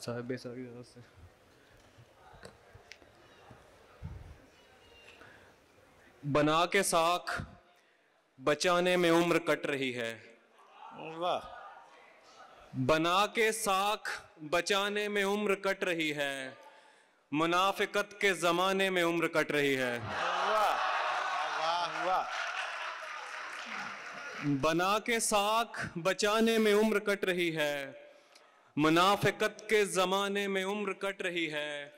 साहब बेसार की इजाज़त से। बना के साख बचाने में उम्र कट रही है। वाह। बना के साख बचाने में उम्र कट रही है, मुनाफिकत के जमाने में उम्र कट रही है। वाह वाह वाह। बना के साख बचाने में उम्र कट रही है, मुनाफिकत के जमाने में उम्र कट रही है।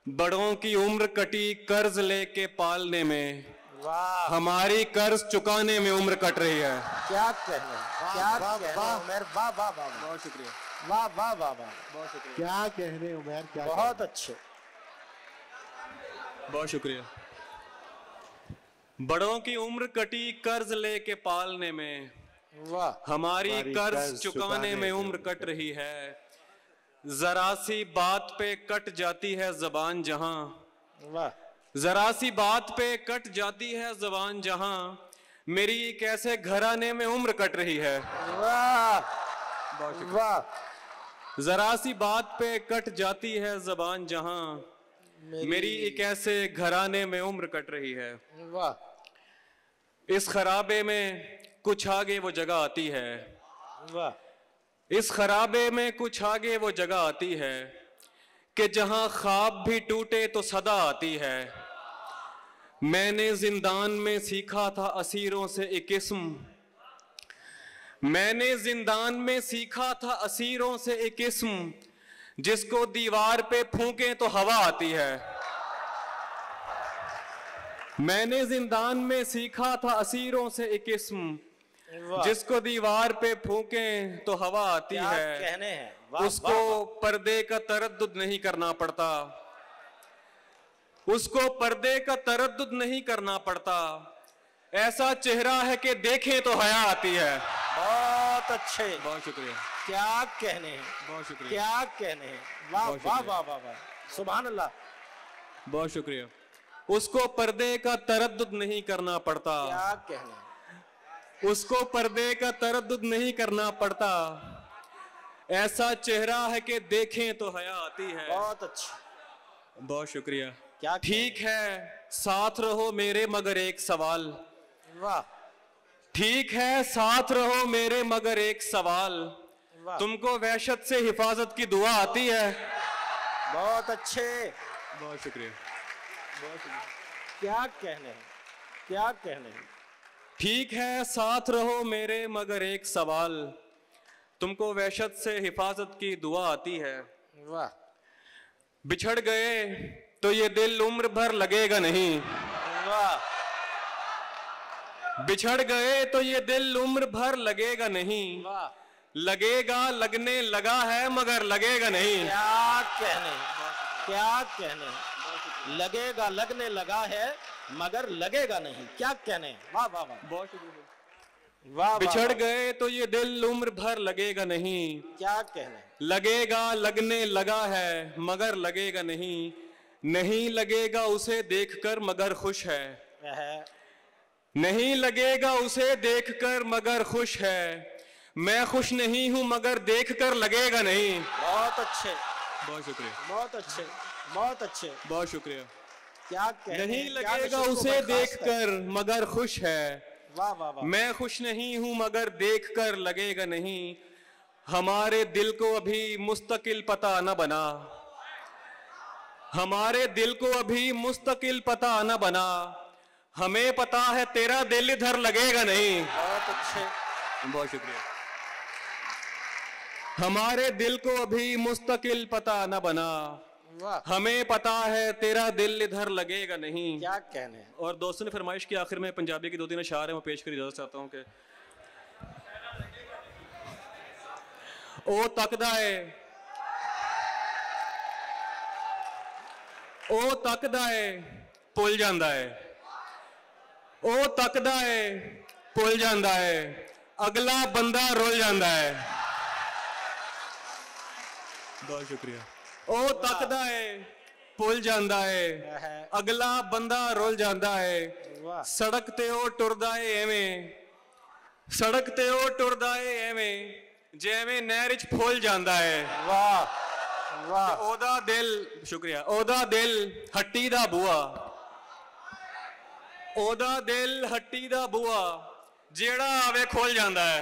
बड़ों की उम्र कटी कर्ज लेके पालने में, वाह। हमारी कर्ज चुकाने में उम्र कट रही है। क्या कहने, क्या कहने उमैर, वाह वाह वाह। बहुत शुक्रिया। वाह वाह वाह वाह, बहुत शुक्रिया। क्या कहने उमैर, क्या बहुत अच्छे। बहुत शुक्रिया। बड़ों की उम्र कटी कर्ज लेके पालने में, वाह। हमारी कर्ज चुकाने में उम्र कट रही है। जरा सी बात पे कट जाती है जबान जहां, वाह। जरा सी बात पे कट जाती है जबान जहां, मेरी कैसे घराने में उम्र कट रही है। वाह वाह। जरा सी बात पे कट जाती है जबान जहां, मेरी एक ऐसे घराने में उम्र कट रही है। वाह। इस खराबे में कुछ आगे वो जगह आती है, वाह। इस खराबे में कुछ आगे वो जगह आती है कि जहां ख्वाब भी टूटे तो सदा आती है। मैंने जिंदान में सीखा था असीरों से एक इस्म, मैंने जिंदान में सीखा था असीरों से एक इस्म, जिसको दीवार पे फूंके तो हवा आती है। मैंने जिंदान में सीखा था असीरों से एक इस्म, जिसको दीवार पे फूंके तो हवा आती है। कहने हैं, उसको पर्दे का तरद्दुद नहीं करना पड़ता, उसको पर्दे का तरद्दुद नहीं करना पड़ता। ऐसा चेहरा है कि देखें तो हया आती है। बहुत अच्छे। बहुत शुक्रिया। क्या कहने हैं, बहुत शुक्रिया। क्या कहने हैं, वाह वाह वाह वाह वाह, सुभान अल्लाह। बहुत शुक्रिया। उसको पर्दे का तरद्दुद नहीं करना पड़ता, क्या कहने हैं, उसको पर्दे का तरद्दुद नहीं करना पड़ता। ऐसा चेहरा है कि देखें तो हया आती है। बहुत अच्छा। बहुत शुक्रिया। क्या ठीक है साथ रहो मेरे मगर एक सवाल, वाह। ठीक है साथ रहो मेरे मगर एक सवाल, वाह। तुमको वहशत से हिफाजत की दुआ आती है। बहुत अच्छे। बहुत शुक्रिया। बहुत शुक्रिया। क्या कहने हैं, क्या कहने हैं। ठीक है साथ रहो मेरे मगर एक सवाल, तुमको वहशत से हिफाजत की दुआ आती है। वाह। बिछड़ गए तो ये दिल उम्र भर लगेगा नहीं, वाह। बिछड़ गए तो ये दिल उम्र भर लगेगा नहीं, वाह। लगेगा लगने लगा है मगर लगेगा नहीं। क्या कहने, क्या कहने, लगेगा लगने लगा है मगर लगेगा नहीं। क्या कहने, वाह वाह वाह। बहुत शुक्रिया। वाह। बिछड़ गए तो ये दिल उम्र भर लगेगा नहीं, क्या कहने, लगेगा लगने लगा है मगर लगेगा नहीं, नहीं लगेगा उसे देखकर मगर खुश है, नहीं लगेगा उसे देखकर मगर खुश है, मैं खुश नहीं हूं मगर देखकर लगेगा नहीं। बहुत अच्छे। बहुत शुक्रिया। बहुत अच्छे, बहुत अच्छे। बहुत शुक्रिया। क्या कहने, नहीं लगेगा उसे देखकर मगर खुश है, वाह वाह वाह। मैं खुश नहीं हूं मगर देखकर लगेगा नहीं, हमारे दिल को अभी मुस्तकिल पता न बना, हमारे दिल को अभी मुस्तकिल पता न बना, हमें पता है तेरा दिल इधर लगेगा नहीं। बहुत अच्छे। बहुत शुक्रिया। हमारे दिल को अभी मुस्तकिल पता न बना, वाह। हमें पता है तेरा दिल इधर लगेगा नहीं। क्या कहने। और दोस्तों ने फरमाइश की आखिर में पंजाबी के 2-3 अशार हैं, वो पेश कर इजाजत चाहता हूं कि ओ तकदा है, ओ तकदा है भुल जांदा है, ओ तकदा है भुल जांदा है, अगला बंदा रुल जांदा है। बहुत शुक्रिया। ओ तकदा है भुल जांदा है, अगला बंदा रुल जांदा है, सड़क ते ओ टुरदा है एवें, सड़क ते ओ टुरदा है एवें जिवें नहर च फुल जांदा है। वाह वाह ओदा दिल, शुक्रिया, ओदा दिल हट्टी दा बुआ, ओदा दिल हट्टी दा बुआ, जेड़ा आवे खोल जांदा है।